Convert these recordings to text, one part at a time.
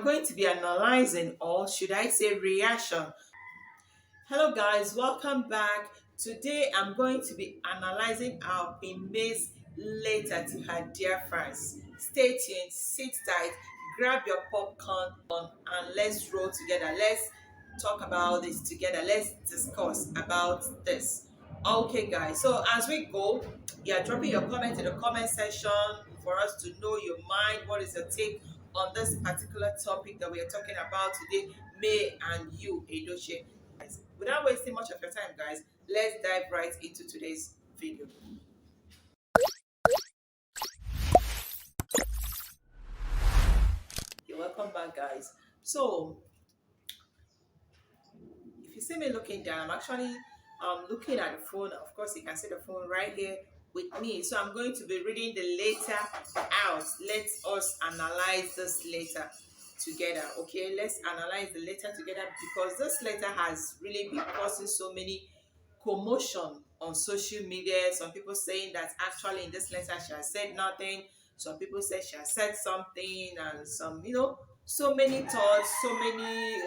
going to be analyzing, or should I say reaction. Hello guys, welcome back. Today I'm going to be analyzing our May's letter to her dear friends. Stay tuned, sit tight, grab your popcorn and let's roll together. Let's talk about this together. Let's discuss about this. Okay guys, so as we go, yeah, dropping your comment in the comment section for us to know your mind. What is your take on this particular topic that we are talking about today, May and Yul Edochie? Without wasting much of your time, guys, let's dive right into today's video. You're welcome back, guys. So, if you see me looking down, I'm actually looking at the phone. Of course, you can see the phone right here with me. So, I'm going to be reading the letter out. Let us analyze this letter together. Okay, let's analyze the letter together because this letter has really been causing so many commotion on social media. Some people saying that actually in this letter she has said nothing. Some people say she has said something, and some, so many thoughts, so many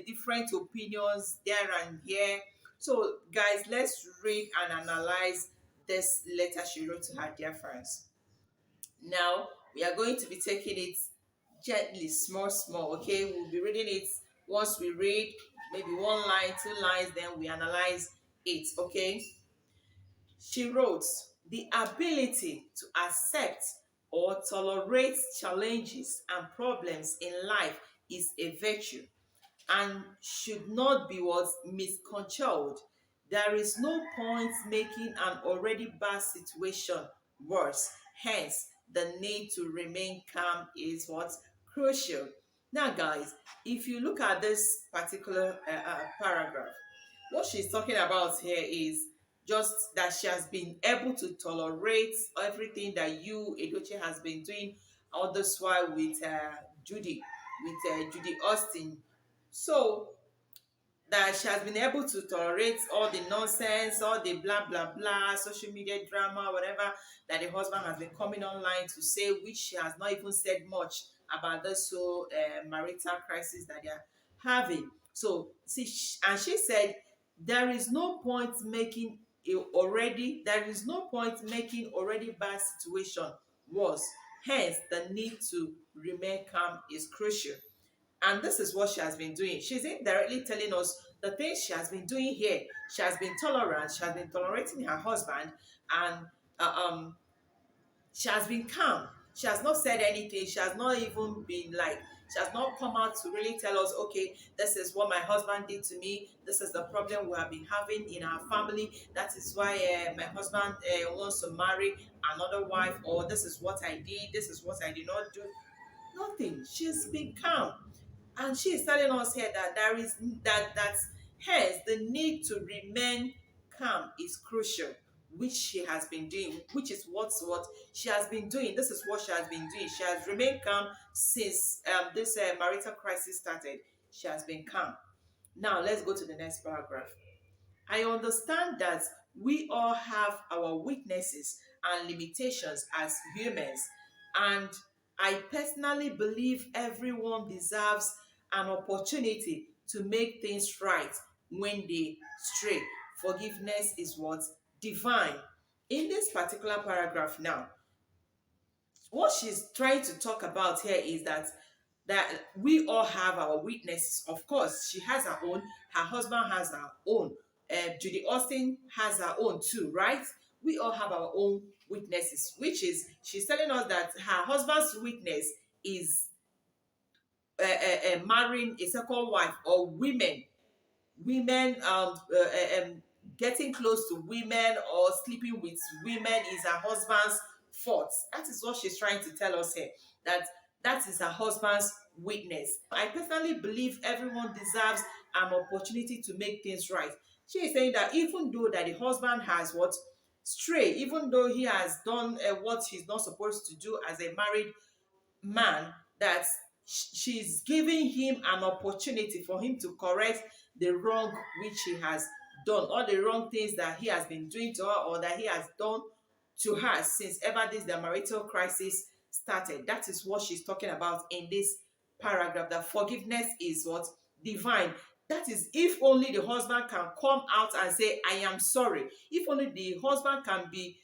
different opinions there and here. So, guys, let's read and analyze this letter she wrote to her dear friends. Now, we are going to be taking it gently, small, okay? We'll be reading it. Once we read maybe one line, two lines, then we analyze it, okay? She wrote, the ability to accept or tolerate challenges and problems in life is a virtue and should not be what misconstrued. There is no point making an already bad situation worse. Hence, the need to remain calm is what crucial. Now, guys, if you look at this particular paragraph, what she's talking about here is just that she has been able to tolerate everything that Yul Edochie has been doing all this while with Judy Austin. So that she has been able to tolerate all the nonsense, all the blah blah blah, social media drama, whatever that the husband has been coming online to say, which she has not even said much about this whole marital crisis that they are having. So see, and she said there is no point making already bad situation worse. Hence, the need to remain calm is crucial. And this is what she has been doing. She's indirectly telling us the things she has been doing here. She has been tolerant. She has been tolerating her husband, and she has been calm. She has not said anything. She has not even been like, she has not come out to really tell us, okay, this is what my husband did to me. This is the problem we have been having in our family. That is why my husband wants to marry another wife, or this is what I did. This is what I did not do. Nothing. She's been calm. And she is telling us here that there is that hence the need to remain calm is crucial, which she has been doing, which is what she has been doing. This is what she has been doing. She has remained calm since this marital crisis started. She has been calm. Now let's go to the next paragraph. I understand that we all have our weaknesses and limitations as humans, and I personally believe everyone deserves an opportunity to make things right when they stray. Forgiveness is what? Divine. In this particular paragraph now, what she's trying to talk about here is that we all have our weaknesses. Of course, she has her own, her husband has her own, Judy Austin has her own too, right? We all have our own weaknesses, which is, she's telling us that her husband's weakness is marrying a second wife, or women getting close to women or sleeping with women is her husband's fault. That is what she's trying to tell us here, that is her husband's weakness. I personally believe everyone deserves an opportunity to make things right. She is saying that even though that the husband has what? Stray, even though he has done what he's not supposed to do as a married man, that she's giving him an opportunity for him to correct the wrong which he has done, all the wrong things that he has been doing to her, or that he has done to her since ever this the marital crisis started. That is what she's talking about in this paragraph that forgiveness is what? Divine. That is, if only the husband can come out and say, I am sorry. If only the husband can be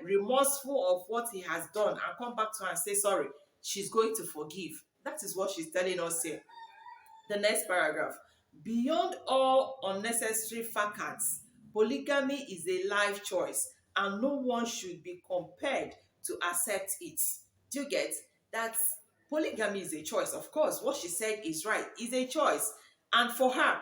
remorseful of what he has done and come back to her and say sorry, she's going to forgive. That is what she's telling us here. The next paragraph. Beyond all unnecessary facades, polygamy is a life choice and no one should be compelled to accept it. Do you get that? Polygamy is a choice. Of course, what she said is right. It's a choice. And for her,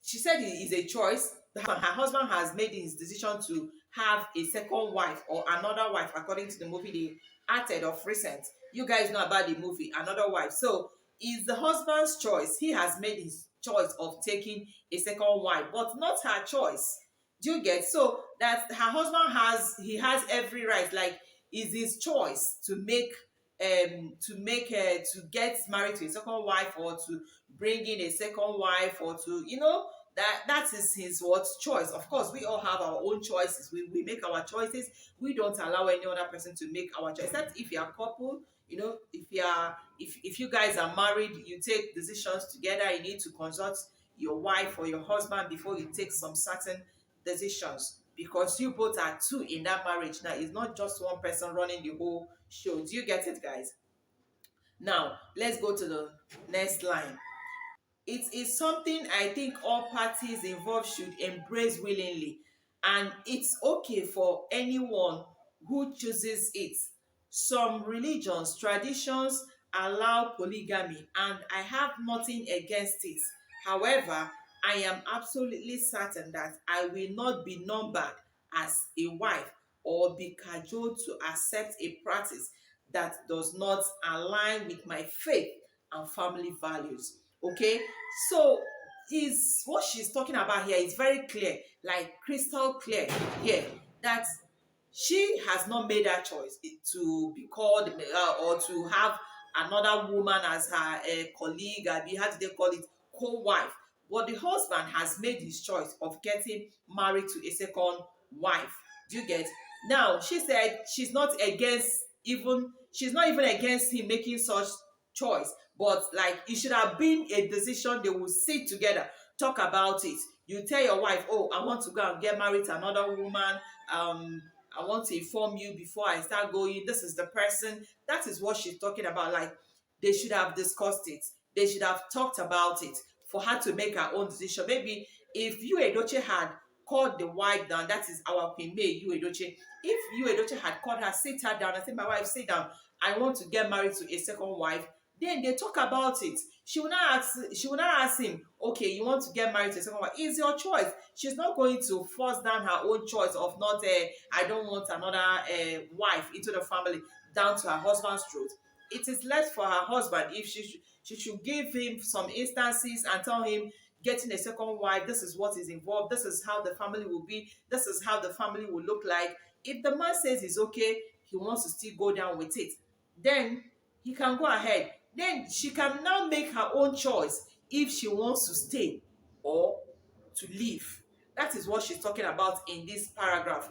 she said it is a choice. Her husband has made his decision to have a second wife or another wife, according to the movie they acted of recent. You guys know about the movie Another Wife. So it's the husband's choice. He has made his choice of taking a second wife, but not her choice. Do you get? So that her husband has every right. Like, it's his choice to to get married to a second wife, or to bring in a second wife, or to, that is his what choice. Of course, we all have our own choices. We make our choices. We don't allow any other person to make our choice. Except if you're a couple, if you guys are married, you take decisions together. You need to consult your wife or your husband before you take some certain decisions, because you both are two in that marriage. Now, it's not just one person running the whole show. Do you get it, guys? Now let's go to the next line. It is something I think all parties involved should embrace willingly, and it's okay for anyone who chooses it. Some religions, traditions allow polygamy, and I have nothing against it. However, I am absolutely certain that I will not be numbered as a wife or be cajoled to accept a practice that does not align with my faith and family values. Okay, so is what she's talking about here is very clear, like crystal clear here, that she has not made that choice to be called or to have another woman as her colleague, how do they call it, co-wife. But the husband has made his choice of getting married to a second wife. Do you get? Now, she said she's not even against him making such choice, but like, it should have been a decision they will sit together, talk about it. You tell your wife, oh, I want to go and get married to another woman. I want to inform you before I start going. This is the person. That is what she's talking about. Like, they should have discussed it. They should have talked about it for her to make her own decision. Maybe if Yul Edochie had called the wife down, that is our Queen May, Yul Edochie. If Yul Edochie had called her, sit her down and said, my wife, sit down. I want to get married to a second wife. Then they talk about it. She will not ask him, okay, you want to get married to a second wife. It's your choice. She's not going to force down her own choice of not, I don't want another wife into the family, down to her husband's throat. It is left for her husband. If she should give him some instances and tell him, getting a second wife, this is what is involved, this is how the family will be, this is how the family will look like. If the man says it's okay, he wants to still go down with it, then he can go ahead. Then she can now make her own choice if she wants to stay or to leave. That is what she's talking about in this paragraph.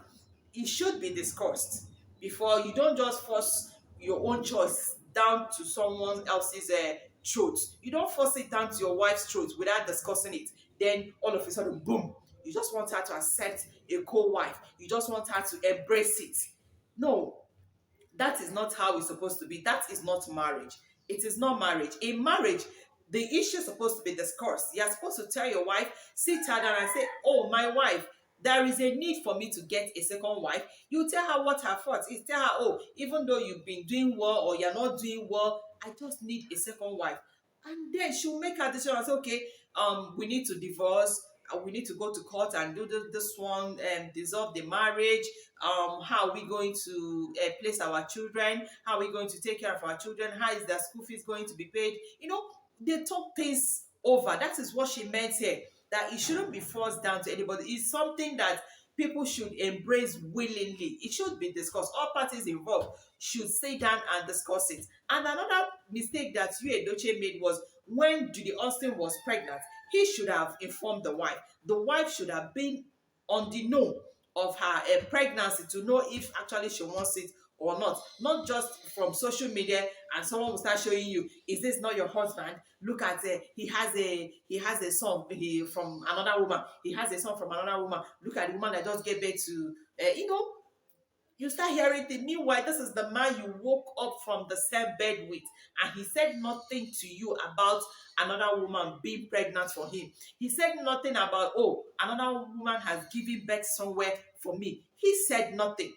It should be discussed before. You don't just force your own choice down to someone else's throat. You don't force it down to your wife's throat without discussing it. Then all of a sudden, boom, you just want her to accept a co-wife. You just want her to embrace it. No, that is not how it's supposed to be. That is not marriage. It is not marriage. In marriage, the issue is supposed to be discussed. You're supposed to tell your wife, sit her down and say, oh, my wife, there is a need for me to get a second wife. You tell her what her fault is. Tell her, oh, even though you've been doing well or you're not doing well, I just need a second wife. And then she'll make her decision and say, okay, we need to divorce. We need to go to court and do this one, dissolve the marriage. How are we going to place our children? How are we going to take care of our children? How is their school fees going to be paid? They talk things over. That is what she meant here, that it shouldn't be forced down to anybody. It's something that people should embrace willingly. It should be discussed. All parties involved should sit down and discuss it. And another mistake that Yul Edochie made was, when Judy Austin was pregnant, he should have informed the wife. The wife should have been on the know of her pregnancy to know if actually she wants it or not. Not just from social media and someone will start showing you, is this not your husband? Look at he has a son from another woman. He has a son from another woman. Look at the woman that just gave birth to you start hearing things. Meanwhile, this is the man you woke up from the same bed with, and he said nothing to you about another woman being pregnant for him. He said nothing about, oh, another woman has given birth somewhere for me. He said nothing.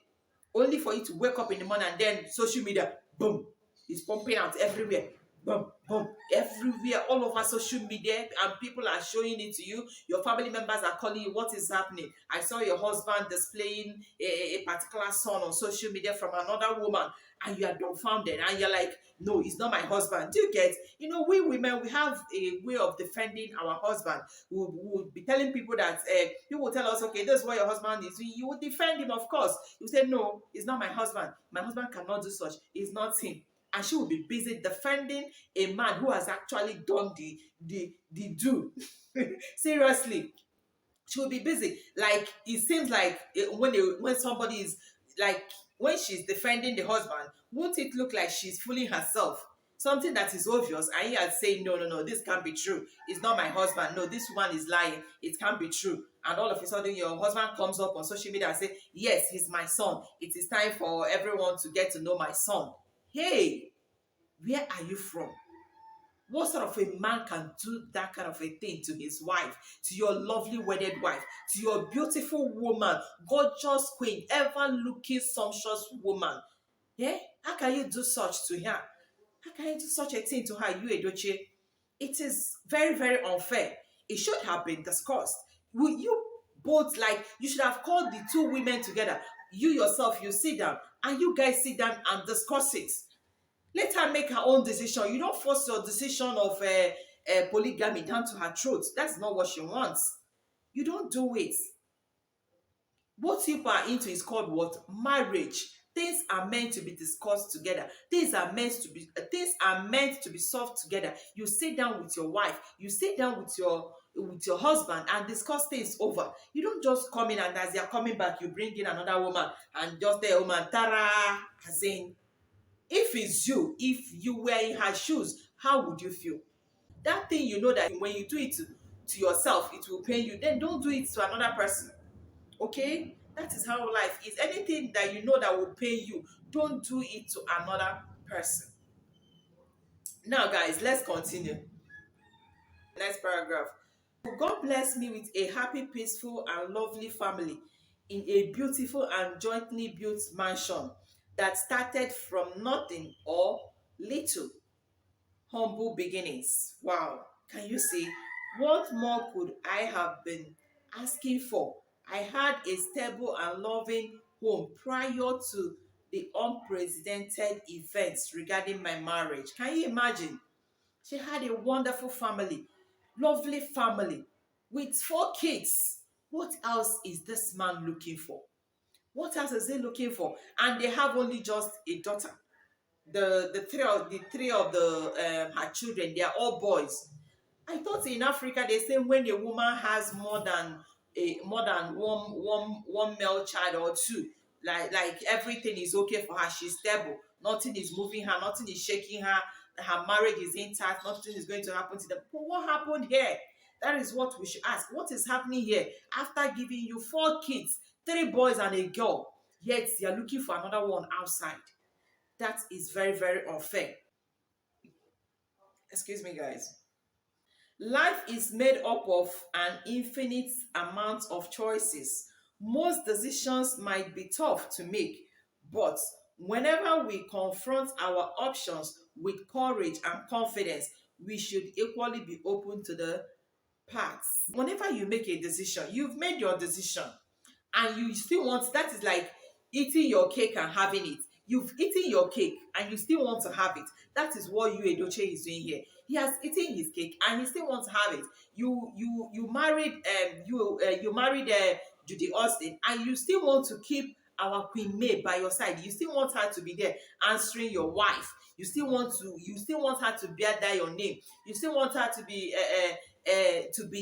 Only for you to wake up in the morning and then social media, boom, is pumping out everywhere. Boom, boom, everywhere, all over social media, and people are showing it to you. Your family members are calling you, what is happening? I saw your husband displaying a particular son on social media from another woman, and you are dumbfounded, and you're like, no, it's not my husband. Do you get? We women, we have a way of defending our husband. We'll be telling people that people will tell us, okay, this is what your husband is. You will defend him, of course. You say, no, it's not my husband. My husband cannot do such. It's not him. And she will be busy defending a man who has actually done the do. Seriously, she will be busy. Like, it seems like when somebody is like, when she's defending the husband, won't it look like she's fooling herself? Something that is obvious, and he has saying, no, no, no, this can't be true. It's not my husband. No, this woman is lying. It can't be true. And all of a sudden, your husband comes up on social media and say, yes, he's my son. It is time for everyone to get to know my son. Hey, where are you from? What sort of a man can do that kind of a thing to his wife, to your lovely wedded wife, to your beautiful woman, gorgeous queen, ever looking sumptuous woman? Yeah? How can you do such to her? How can you do such a thing to her, Yul Edochie? It is very, very unfair. It should have been discussed. Will you both, like, you should have called the two women together. You yourself, you sit down, and you guys sit down and discuss it. Let her make her own decision. You don't force your decision of polygamy down to her throat. That's not what she wants. You don't do it. What people are into is called what? Marriage. Things are meant to be discussed together. Things are meant to be solved together. You sit down with your wife. You sit down with your husband and discuss things over. You don't just come in and as they are coming back, you bring in another woman and just tell a woman, Tara, as in, if you were in her shoes, how would you feel? That thing, that when you do it to yourself, it will pain you. Then don't do it to another person. Okay? That is how life is. Anything that you know that will pain you, don't do it to another person. Now, guys, let's continue. Next paragraph. God blessed me with a happy, peaceful, and lovely family in a beautiful and jointly built mansion that started from nothing or little humble beginnings. Wow. Can you see? What more could I have been asking for? I had a stable and loving home prior to the unprecedented events regarding my marriage. Can you imagine? She had a wonderful family, lovely family with 4 kids. What else is this man looking for? What else is he looking for? And they have only just a daughter. The three of her children, they are all boys. I thought in Africa they say when a woman has more than one male child or two, like everything is okay for her. She's stable. Nothing is moving her. Nothing is shaking her. Her marriage is intact. Nothing is going to happen to them. But what happened here? That is what we should ask. What is happening here? After giving you 4 kids, 3 boys and a girl, yet you are looking for another one outside. That is very, very unfair. Excuse me, guys. Life is made up of an infinite amount of choices. Most decisions might be tough to make, but whenever we confront our options with courage and confidence, we should equally be open to the paths. Whenever you make a decision, you've made your decision, and you still want, that is like eating your cake and having it. You've eaten your cake and you still want to have it. That is what Yul Edochie is doing here. He has eaten his cake and he still wants to have it. You married Judy Austin, and you still want to keep our Queen May by your side. You still want her to be there answering your wife. You still want her to bear that your name. You still want her to be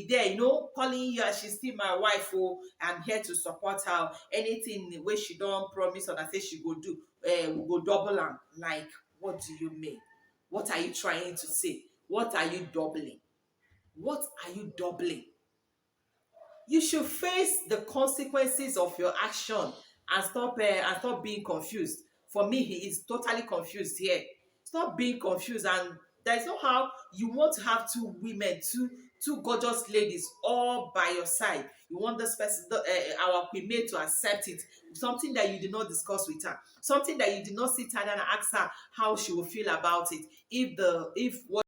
there, calling you as she's still my wife. Oh, I'm here to support her. Anything where she don't promise or that say she go do. we go double am. Like, what do you mean? What are you trying to say? What are you doubling? What are you doubling? You should face the consequences of your action and stop being confused. For me, he is totally confused here. Stop being confused, and there's no how you want to have two women, two gorgeous ladies all by your side. You want this person, our queen May, to accept it. Something that you did not discuss with her, something that you did not sit down and ask her how she will feel about it. If what